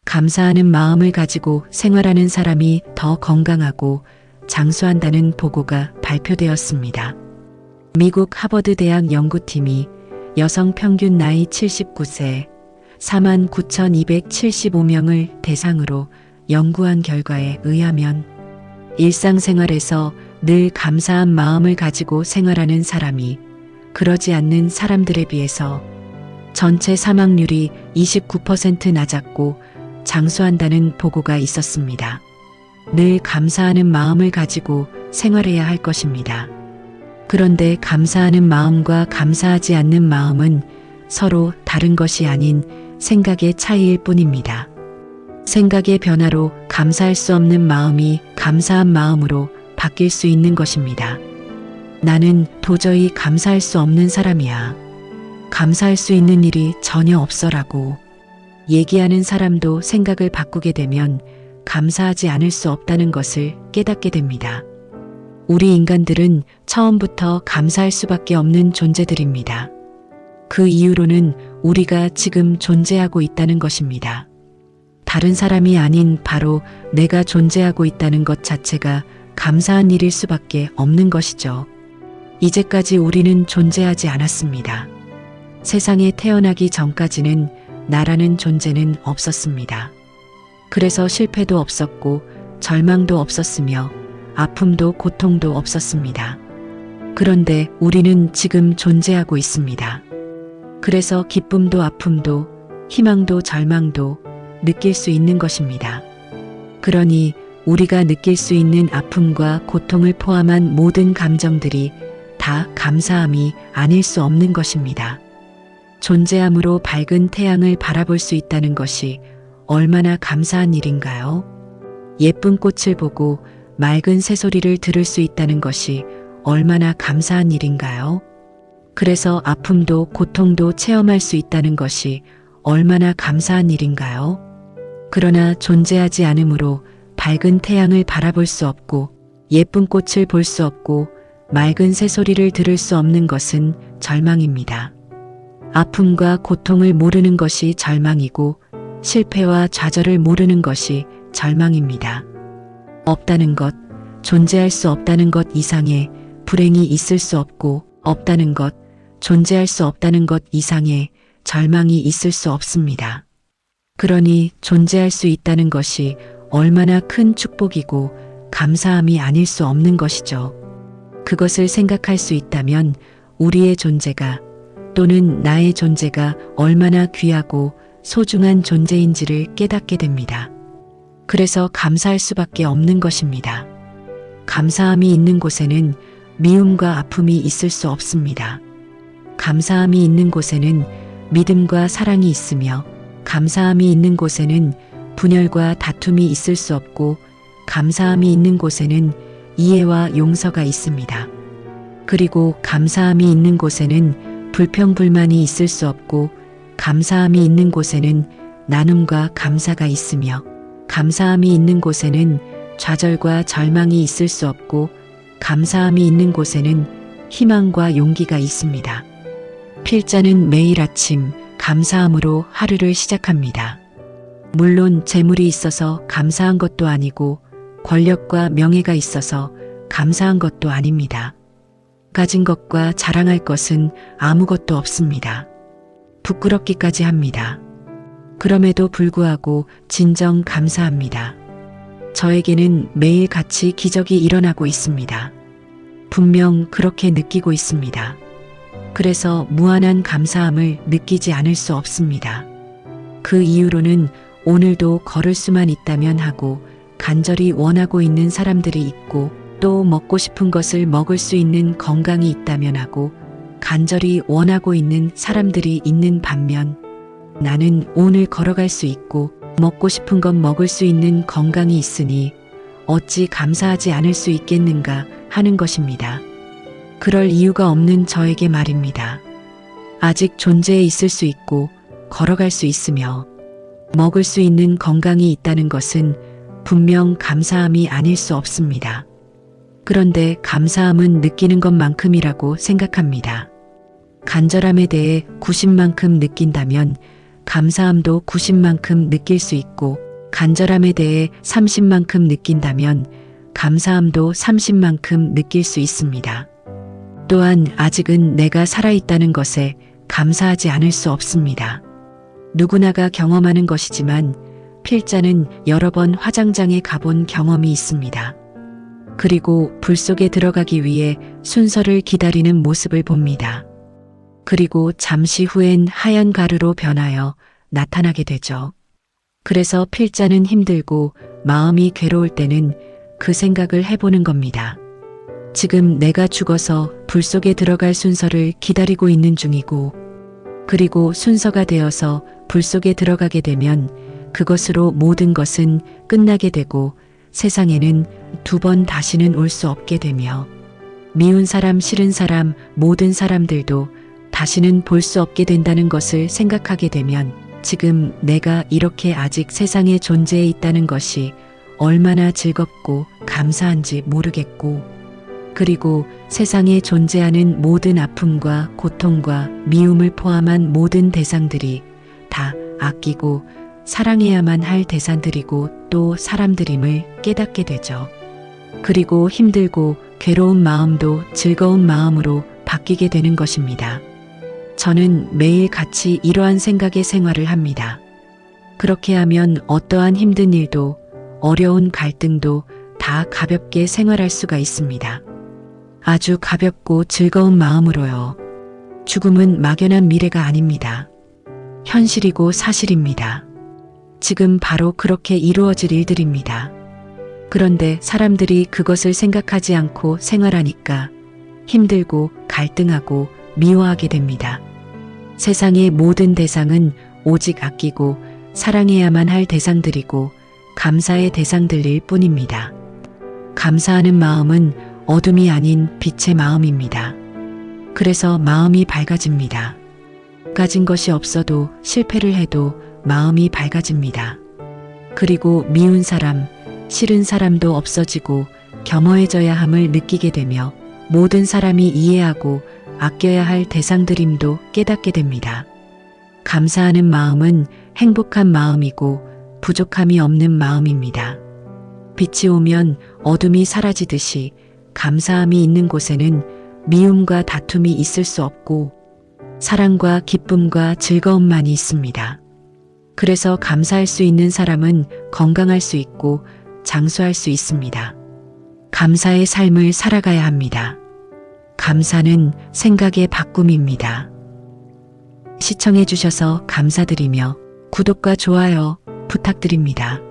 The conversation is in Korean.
감사하는 마음을 가지고 생활하는 사람이 더 건강하고 장수한다는 보고가 발표되었습니다. 미국 하버드 대학 연구팀이 여성 평균 나이 79세 49,275명을 대상으로 연구한 결과에 의하면 일상생활에서 늘 감사한 마음을 가지고 생활하는 사람이 그러지 않는 사람들에 비해서 전체 사망률이 29% 낮았고 장수한다는 보고가 있었습니다. 늘 감사하는 마음을 가지고 생활해야 할 것입니다. 그런데 감사하는 마음과 감사하지 않는 마음은 서로 다른 것이 아닌 생각의 차이일 뿐입니다. 생각의 변화로 감사할 수 없는 마음이 감사한 마음으로 바뀔 수 있는 것입니다. 나는 도저히 감사할 수 없는 사람이야. 감사할 수 있는 일이 전혀 없어라고 얘기하는 사람도 생각을 바꾸게 되면 감사하지 않을 수 없다는 것을 깨닫게 됩니다. 우리 인간들은 처음부터 감사할 수밖에 없는 존재들입니다. 그 이유로는 우리가 지금 존재하고 있다는 것입니다. 다른 사람이 아닌 바로 내가 존재하고 있다는 것 자체가 감사한 일일 수밖에 없는 것이죠. 이제까지 우리는 존재하지 않았습니다. 세상에 태어나기 전까지는 나라는 존재는 없었습니다. 그래서 실패도 없었고 절망도 없었으며 아픔도 고통도 없었습니다. 그런데 우리는 지금 존재하고 있습니다. 그래서 기쁨도 아픔도 희망도 절망도 느낄 수 있는 것입니다. 그러니 우리가 느낄 수 있는 아픔과 고통을 포함한 모든 감정들이 다 감사함이 아닐 수 없는 것입니다. 존재함으로 밝은 태양을 바라볼 수 있다는 것이 얼마나 감사한 일인가요? 예쁜 꽃을 보고 맑은 새소리를 들을 수 있다는 것이 얼마나 감사한 일인가요? 그래서 아픔도 고통도 체험할 수 있다는 것이 얼마나 감사한 일인가요? 그러나 존재하지 않으므로 밝은 태양을 바라볼 수 없고 예쁜 꽃을 볼 수 없고 맑은 새소리를 들을 수 없는 것은 절망입니다. 아픔과 고통을 모르는 것이 절망이고 실패와 좌절을 모르는 것이 절망입니다. 없다는 것, 존재할 수 없다는 것 이상의 불행이 있을 수 없고 없다는 것, 존재할 수 없다는 것 이상의 절망이 있을 수 없습니다. 그러니 존재할 수 있다는 것이 얼마나 큰 축복이고 감사함이 아닐 수 없는 것이죠. 그것을 생각할 수 있다면 우리의 존재가 또는 나의 존재가 얼마나 귀하고 소중한 존재인지를 깨닫게 됩니다. 그래서 감사할 수밖에 없는 것입니다. 감사함이 있는 곳에는 미움과 아픔이 있을 수 없습니다. 감사함이 있는 곳에는 믿음과 사랑이 있으며 감사함이 있는 곳에는 분열과 다툼이 있을 수 없고 감사함이 있는 곳에는 이해와 용서가 있습니다. 그리고 감사함이 있는 곳에는 불평불만이 있을 수 없고 감사함이 있는 곳에는 나눔과 감사가 있으며 감사함이 있는 곳에는 좌절과 절망이 있을 수 없고 감사함이 있는 곳에는 희망과 용기가 있습니다. 필자는 매일 아침 감사함으로 하루를 시작합니다. 물론 재물이 있어서 감사한 것도 아니고 권력과 명예가 있어서 감사한 것도 아닙니다. 가진 것과 자랑할 것은 아무것도 없습니다. 부끄럽기까지 합니다. 그럼에도 불구하고 진정 감사합니다. 저에게는 매일같이 기적이 일어나고 있습니다. 분명 그렇게 느끼고 있습니다. 그래서 무한한 감사함을 느끼지 않을 수 없습니다. 그 이유로는 오늘도 걸을 수만 있다면 하고 간절히 원하고 있는 사람들이 있고 또 먹고 싶은 것을 먹을 수 있는 건강이 있다면 하고 간절히 원하고 있는 사람들이 있는 반면 나는 오늘 걸어갈 수 있고 먹고 싶은 것 먹을 수 있는 건강이 있으니 어찌 감사하지 않을 수 있겠는가 하는 것입니다. 그럴 이유가 없는 저에게 말입니다. 아직 존재해 있을 수 있고 걸어갈 수 있으며 먹을 수 있는 건강이 있다는 것은 분명 감사함이 아닐 수 없습니다. 그런데 감사함은 느끼는 것만큼이라고 생각합니다. 간절함에 대해 90만큼 느낀다면 감사함도 90만큼 느낄 수 있고 간절함에 대해 30만큼 느낀다면 감사함도 30만큼 느낄 수 있습니다. 또한 아직은 내가 살아있다는 것에 감사하지 않을 수 없습니다. 누구나가 경험하는 것이지만 필자는 여러 번 화장장에 가본 경험이 있습니다. 그리고 불 속에 들어가기 위해 순서를 기다리는 모습을 봅니다. 그리고 잠시 후엔 하얀 가루로 변하여 나타나게 되죠. 그래서 필자는 힘들고 마음이 괴로울 때는 그 생각을 해보는 겁니다. 지금 내가 죽어서 불 속에 들어갈 순서를 기다리고 있는 중이고, 그리고 순서가 되어서 불 속에 들어가게 되면 그것으로 모든 것은 끝나게 되고 세상에는 두 번 다시는 올 수 없게 되며 미운 사람, 싫은 사람, 모든 사람들도 다시는 볼 수 없게 된다는 것을 생각하게 되면 지금 내가 이렇게 아직 세상에 존재해 있다는 것이 얼마나 즐겁고 감사한지 모르겠고, 그리고 세상에 존재하는 모든 아픔과 고통과 미움을 포함한 모든 대상들이 다 아끼고 사랑해야만 할 대상들이고 또 사람들임을 깨닫게 되죠. 그리고 힘들고 괴로운 마음도 즐거운 마음으로 바뀌게 되는 것입니다. 저는 매일 같이 이러한 생각의 생활을 합니다. 그렇게 하면 어떠한 힘든 일도 어려운 갈등도 다 가볍게 생활할 수가 있습니다. 아주 가볍고 즐거운 마음으로요. 죽음은 막연한 미래가 아닙니다. 현실이고 사실입니다. 지금 바로 그렇게 이루어질 일들입니다. 그런데 사람들이 그것을 생각하지 않고 생활하니까 힘들고 갈등하고 미워하게 됩니다. 세상의 모든 대상은 오직 아끼고 사랑해야만 할 대상들이고 감사의 대상들일 뿐입니다. 감사하는 마음은 어둠이 아닌 빛의 마음입니다. 그래서 마음이 밝아집니다. 가진 것이 없어도 실패를 해도 마음이 밝아집니다. 그리고 미운 사람, 싫은 사람도 없어지고 겸허해져야 함을 느끼게 되며 모든 사람이 이해하고 아껴야 할 대상들임도 깨닫게 됩니다. 감사하는 마음은 행복한 마음이고 부족함이 없는 마음입니다. 빛이 오면 어둠이 사라지듯이 감사함이 있는 곳에는 미움과 다툼이 있을 수 없고 사랑과 기쁨과 즐거움만이 있습니다. 그래서 감사할 수 있는 사람은 건강할 수 있고 장수할 수 있습니다. 감사의 삶을 살아가야 합니다. 감사는 생각의 바꿈입니다. 시청해 주셔서 감사드리며 구독과 좋아요 부탁드립니다.